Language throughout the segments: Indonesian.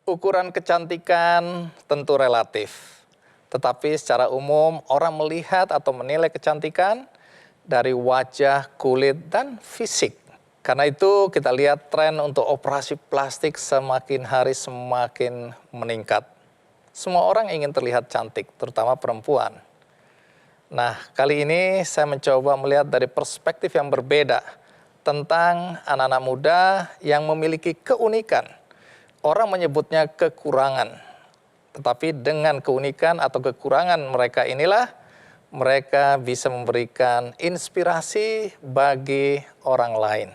Ukuran kecantikan tentu relatif, tetapi secara umum orang melihat atau menilai kecantikan dari wajah, kulit, dan fisik. Karena itu kita lihat tren untuk operasi plastik semakin hari semakin meningkat. Semua orang ingin terlihat cantik, terutama perempuan. Nah, kali ini saya mencoba melihat dari perspektif yang berbeda tentang anak-anak muda yang memiliki keunikan. Orang menyebutnya kekurangan, tetapi dengan keunikan atau kekurangan mereka inilah mereka bisa memberikan inspirasi bagi orang lain.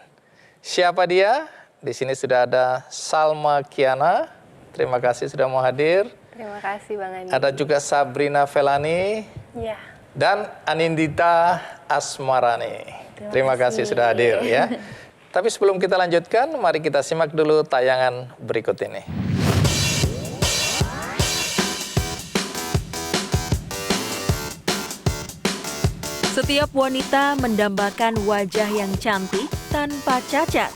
Siapa dia? Di sini sudah ada Salma Kiana. Terima kasih sudah mau hadir. Terima kasih Bang Andi. Ada juga Sabrina Felani. Ya. Dan Anindita Asmarani. Terima kasih sudah hadir ya. Tapi sebelum kita lanjutkan, mari kita simak dulu tayangan berikut ini. Setiap wanita mendambakan wajah yang cantik tanpa cacat,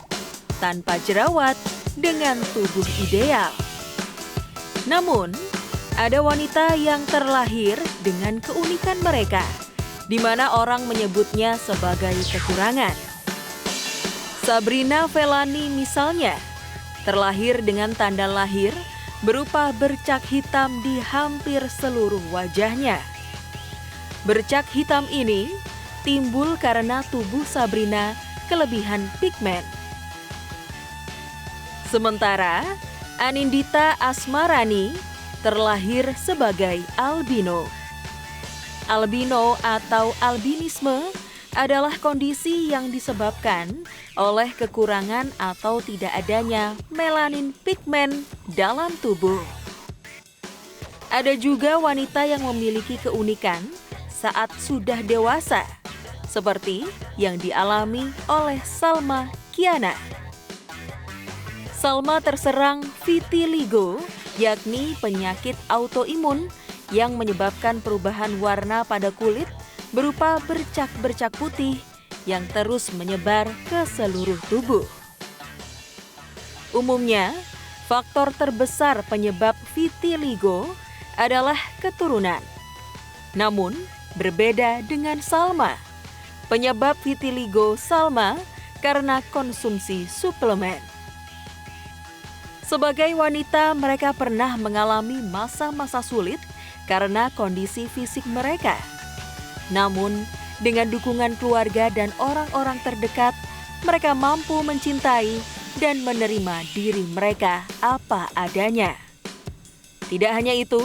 tanpa jerawat, dengan tubuh ideal. Namun, ada wanita yang terlahir dengan keunikan mereka, di mana orang menyebutnya sebagai kekurangan. Sabrina Felani misalnya, terlahir dengan tanda lahir berupa bercak hitam di hampir seluruh wajahnya. Bercak hitam ini timbul karena tubuh Sabrina kelebihan pigmen. Sementara Anindita Asmarani terlahir sebagai albino. Albino atau albinisme adalah kondisi yang disebabkan oleh kekurangan atau tidak adanya melanin pigmen dalam tubuh. Ada juga wanita yang memiliki keunikan saat sudah dewasa, seperti yang dialami oleh Salma Kiana. Salma terserang vitiligo, yakni penyakit autoimun yang menyebabkan perubahan warna pada kulit berupa bercak-bercak putih yang terus menyebar ke seluruh tubuh. Umumnya, faktor terbesar penyebab vitiligo adalah keturunan. Namun, berbeda dengan Salma. Penyebab vitiligo Salma karena konsumsi suplemen. Sebagai wanita, mereka pernah mengalami masa-masa sulit karena kondisi fisik mereka. Namun, dengan dukungan keluarga dan orang-orang terdekat, mereka mampu mencintai dan menerima diri mereka apa adanya. Tidak hanya itu,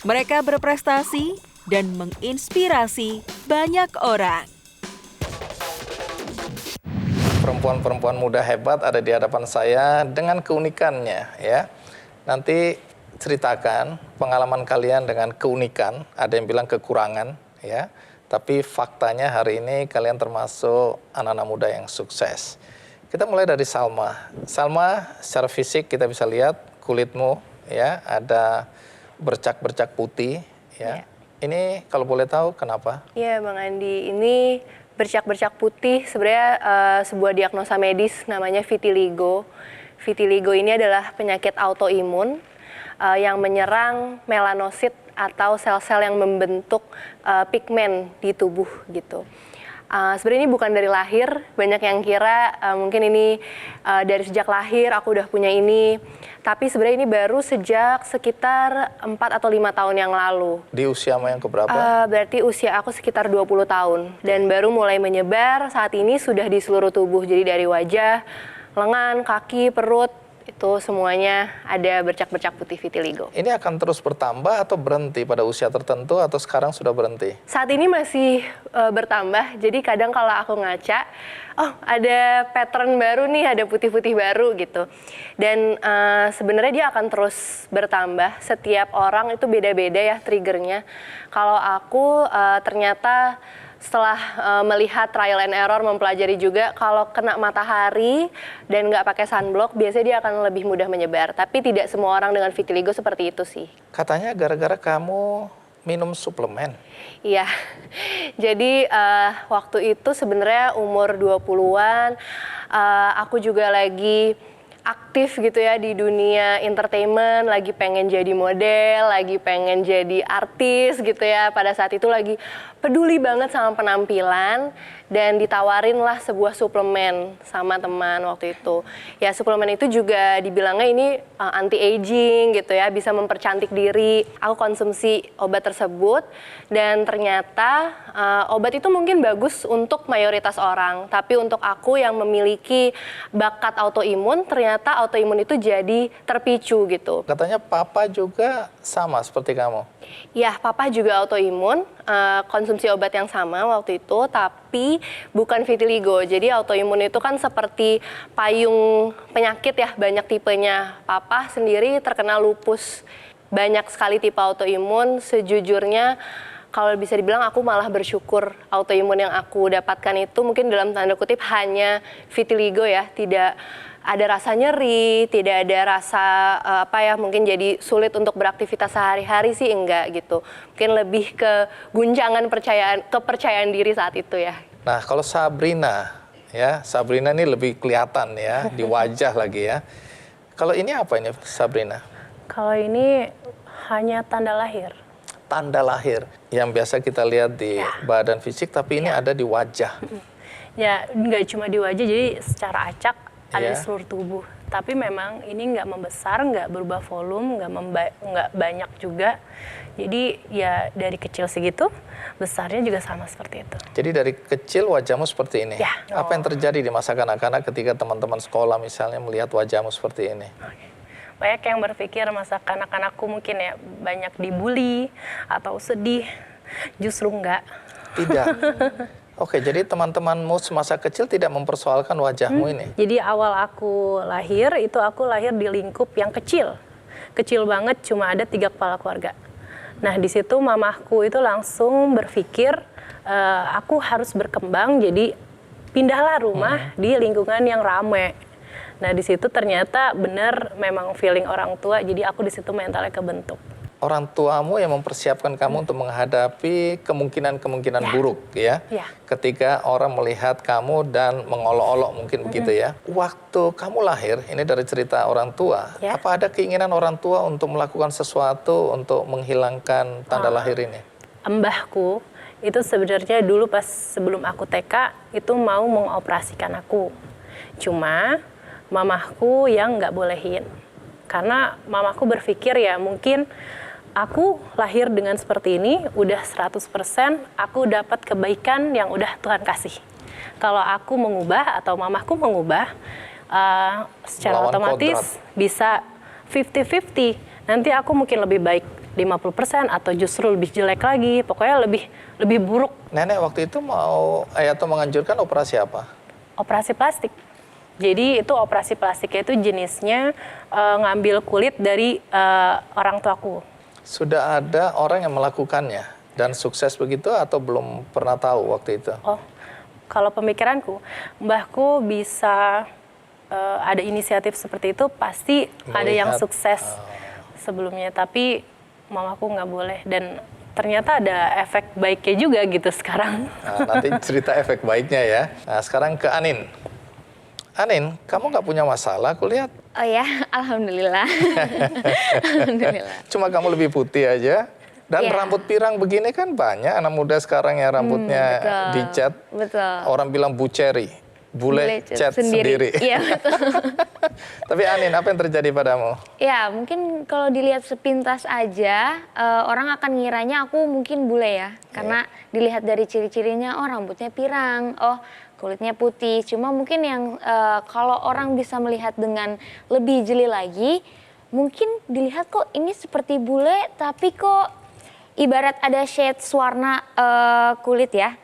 mereka berprestasi dan menginspirasi banyak orang. Perempuan-perempuan muda hebat ada di hadapan saya dengan keunikannya ya. Nanti ceritakan pengalaman kalian dengan keunikan, ada yang bilang kekurangan ya. Tapi faktanya hari ini kalian termasuk anak-anak muda yang sukses. Kita mulai dari Salma. Salma, secara fisik kita bisa lihat kulitmu ya, ada bercak-bercak putih ya. Ini kalau boleh tahu kenapa? Iya Bang Andi, ini bercak-bercak putih sebenarnya sebuah diagnosa medis namanya vitiligo. Vitiligo ini adalah penyakit autoimun yang menyerang melanosit atau sel-sel yang membentuk pigmen di tubuh gitu. Sebenarnya ini bukan dari lahir, banyak yang kira mungkin ini dari sejak lahir aku udah punya ini. Tapi sebenarnya ini baru sejak sekitar 4 atau 5 tahun yang lalu. Di usiamu yang keberapa? Berarti usia aku sekitar 20 tahun. Dan baru mulai menyebar saat ini sudah di seluruh tubuh. Jadi dari wajah, lengan, kaki, perut, itu semuanya ada bercak-bercak putih vitiligo. Ini akan terus bertambah atau berhenti pada usia tertentu atau sekarang sudah berhenti? Saat ini masih bertambah, jadi kadang kalau aku ngaca, oh ada pattern baru nih, ada putih-putih baru gitu. Dan sebenarnya dia akan terus bertambah, setiap orang itu beda-beda ya triggernya. Kalau aku ternyata setelah melihat trial and error, mempelajari juga kalau kena matahari dan nggak pakai sunblock, biasanya dia akan lebih mudah menyebar. Tapi tidak semua orang dengan vitiligo seperti itu sih. Katanya gara-gara kamu minum suplemen. Iya, jadi waktu itu sebenarnya umur 20-an, aku juga lagi aktif aktif gitu ya di dunia entertainment, lagi pengen jadi model, lagi pengen jadi artis gitu ya. Pada saat itu lagi peduli banget sama penampilan dan ditawarin lah sebuah suplemen sama teman waktu itu. Ya suplemen itu juga dibilangnya ini anti-aging gitu ya, bisa mempercantik diri. Aku konsumsi obat tersebut dan ternyata obat itu mungkin bagus untuk mayoritas orang. Tapi untuk aku yang memiliki bakat autoimun, ternyata autoimun itu jadi terpicu gitu. Katanya papa juga sama seperti kamu. Ya, papa juga autoimun, konsumsi obat yang sama waktu itu, tapi bukan vitiligo. Jadi autoimun itu kan seperti payung penyakit ya, banyak tipenya. Papa sendiri terkena lupus. Banyak sekali tipe autoimun, sejujurnya kalau bisa dibilang aku malah bersyukur autoimun yang aku dapatkan itu mungkin dalam tanda kutip hanya vitiligo ya, tidak ada rasa nyeri, tidak ada rasa mungkin jadi sulit untuk beraktivitas sehari-hari sih enggak gitu. Mungkin lebih ke guncangan kepercayaan diri saat itu ya. Nah, kalau Sabrina ya, Sabrina ini lebih kelihatan ya di wajah lagi ya. Kalau ini apa ini Sabrina? Kalau ini hanya tanda lahir. Tanda lahir yang biasa kita lihat di badan fisik, tapi ini ada di wajah. Ya, nggak cuma di wajah, jadi secara acak ada Iya. di seluruh tubuh. Tapi memang ini nggak membesar, nggak berubah volume, nggak banyak juga. Jadi ya dari kecil segitu, besarnya juga sama seperti itu. Jadi dari kecil wajahmu seperti ini. Ya. Apa yang terjadi di masa kanak-kanak ketika teman-teman sekolah misalnya melihat wajahmu seperti ini? Banyak yang berpikir masa kanak-kanakku mungkin ya banyak dibully atau sedih. Justru enggak. Tidak. Oke, jadi teman-temanmu semasa kecil tidak mempersoalkan wajahmu ini. Jadi awal aku lahir, itu aku lahir di lingkup yang kecil. Kecil banget, cuma ada 3 kepala keluarga. Nah, di situ mamahku itu langsung berpikir, aku harus berkembang, jadi pindahlah rumah di lingkungan yang rame. Nah, di situ ternyata benar memang feeling orang tua, jadi aku di situ mentalnya kebentuk. Orang tuamu yang mempersiapkan kamu untuk menghadapi kemungkinan-kemungkinan buruk ya. Ya. Ketika orang melihat kamu dan mengolok-olok mungkin begitu ya. Waktu kamu lahir, ini dari cerita orang tua, Ya. apa ada keinginan orang tua untuk melakukan sesuatu untuk menghilangkan tanda lahir ini? Mbahku itu sebenarnya dulu pas sebelum aku TK itu mau mengoperasikan aku. Cuma mamahku yang nggak bolehin. Karena mamahku berpikir ya mungkin aku lahir dengan seperti ini, udah 100% aku dapat kebaikan yang udah Tuhan kasih. Kalau aku mengubah atau mamahku mengubah, secara Melawan otomatis bisa 50-50. Nanti aku mungkin lebih baik 50% atau justru lebih jelek lagi. Pokoknya lebih buruk. Nenek waktu itu mau atau menganjurkan operasi apa? Operasi plastik. Jadi itu operasi plastiknya itu jenisnya ngambil kulit dari orang tuaku. Sudah ada orang yang melakukannya dan sukses begitu atau belum pernah tahu waktu itu? Oh, kalau pemikiranku, mbahku bisa ada inisiatif seperti itu pasti ada yang Melihat, sukses sebelumnya. Tapi mamaku nggak boleh dan ternyata ada efek baiknya juga gitu sekarang. Nah, nanti cerita efek baiknya ya. Nah, sekarang ke Anin. Anin, kamu nggak punya masalah, aku lihat. Oh ya, alhamdulillah. Alhamdulillah. Cuma kamu lebih putih aja. Dan Iya. rambut pirang begini kan banyak anak muda sekarang yang rambutnya betul. dicat. Betul. Orang bilang buceri, bule cat sendiri. Iya, betul. Tapi Anin, apa yang terjadi padamu? Ya, mungkin kalau dilihat sepintas aja, orang akan ngiranya aku mungkin bule ya. Karena dilihat dari ciri-cirinya, oh rambutnya pirang, oh kulitnya putih. Cuma mungkin yang kalau orang bisa melihat dengan lebih jeli lagi, mungkin dilihat kok ini seperti bule, tapi kok ibarat ada shades warna kulit ya.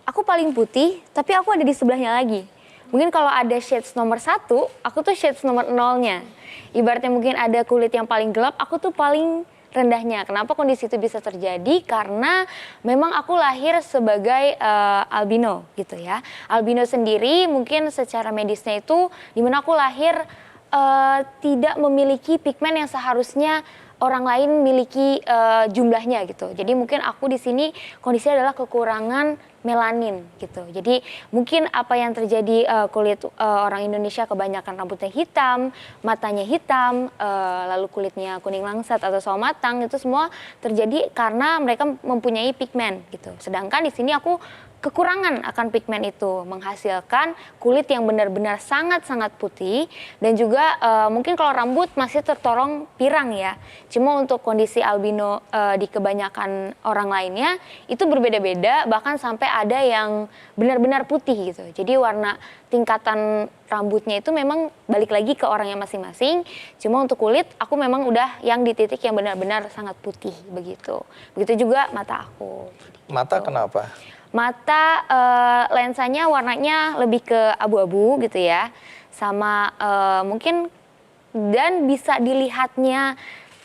Aku paling putih, tapi aku ada di sebelahnya lagi. Mungkin kalau ada shades nomor 1, aku tuh shades nomor 0-nya. Ibaratnya mungkin ada kulit yang paling gelap, aku tuh paling rendahnya. Kenapa kondisi itu bisa terjadi? Karena memang aku lahir sebagai albino gitu ya. Albino sendiri mungkin secara medisnya itu dimana aku lahir tidak memiliki pigmen yang seharusnya orang lain miliki jumlahnya gitu. Jadi mungkin aku di sini kondisinya adalah kekurangan melanin gitu. Jadi mungkin apa yang terjadi kulit orang Indonesia kebanyakan rambutnya hitam, matanya hitam, lalu kulitnya kuning langsat atau sawo matang, itu semua terjadi karena mereka mempunyai pigmen gitu. Sedangkan di sini aku kekurangan akan pigmen itu, menghasilkan kulit yang benar-benar sangat-sangat putih, dan juga mungkin kalau rambut masih tertolong pirang ya. Cuma untuk kondisi albino di kebanyakan orang lainnya itu berbeda-beda, bahkan sampai ada yang benar-benar putih gitu. Jadi warna tingkatan rambutnya itu memang balik lagi ke orangnya masing-masing. Cuma untuk kulit aku memang udah yang di titik yang benar-benar sangat putih begitu. Begitu juga mata aku. Mata kenapa? Mata lensanya warnanya lebih ke abu-abu gitu ya, sama mungkin dan bisa dilihatnya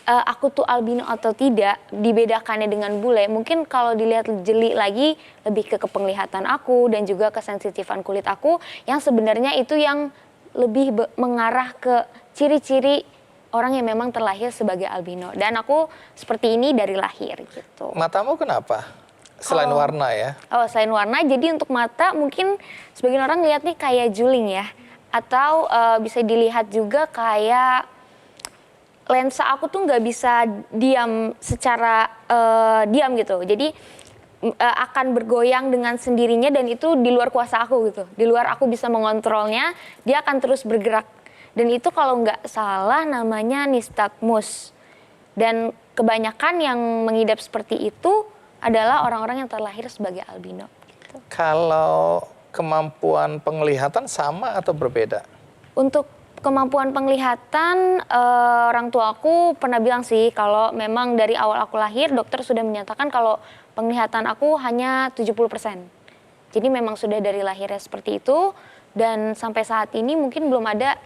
aku tuh albino atau tidak, dibedakannya dengan bule. Mungkin kalau dilihat jeli lagi lebih ke penglihatan aku dan juga kesensitifan kulit aku yang sebenarnya itu yang lebih mengarah ke ciri-ciri orang yang memang terlahir sebagai albino. Dan aku seperti ini dari lahir gitu. Matamu kenapa? Selain warna ya? Oh, selain warna, jadi untuk mata mungkin sebagian orang lihat nih kayak juling ya. Atau bisa dilihat juga kayak lensa aku tuh nggak bisa diam secara diam gitu. Jadi akan bergoyang dengan sendirinya dan itu di luar kuasa aku gitu. Di luar aku bisa mengontrolnya, dia akan terus bergerak. Dan itu kalau nggak salah namanya nystagmus. Dan kebanyakan yang mengidap seperti itu adalah orang-orang yang terlahir sebagai albino. Gitu. Kalau kemampuan penglihatan sama atau berbeda? Untuk kemampuan penglihatan, orang tua aku pernah bilang sih kalau memang dari awal aku lahir dokter sudah menyatakan kalau penglihatan aku hanya 70%. Jadi memang sudah dari lahirnya seperti itu dan sampai saat ini mungkin belum ada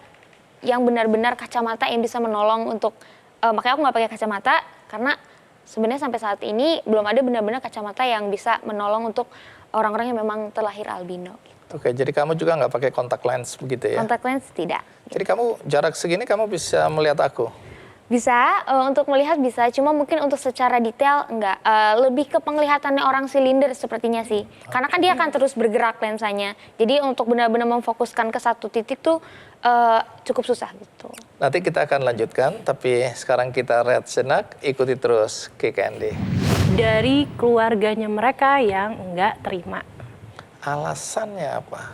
yang benar-benar kacamata yang bisa menolong untuk, makanya aku nggak pakai kacamata karena sebenarnya sampai saat ini belum ada benar-benar kacamata yang bisa menolong untuk orang-orang yang memang terlahir albino. Oke, jadi kamu juga nggak pakai kontak lens begitu ya? Kontak lens tidak. Jadi kamu jarak segini kamu bisa melihat aku? Bisa, untuk melihat bisa, cuma mungkin untuk secara detail enggak. Lebih ke penglihatannya orang silinder sepertinya sih. Karena kan dia akan terus bergerak lensanya. Jadi untuk benar-benar memfokuskan ke satu titik tuh cukup susah gitu. Nanti kita akan lanjutkan, tapi sekarang kita rehat sejenak, ikuti terus Ki Candy. Dari keluarganya mereka yang enggak terima. Alasannya apa?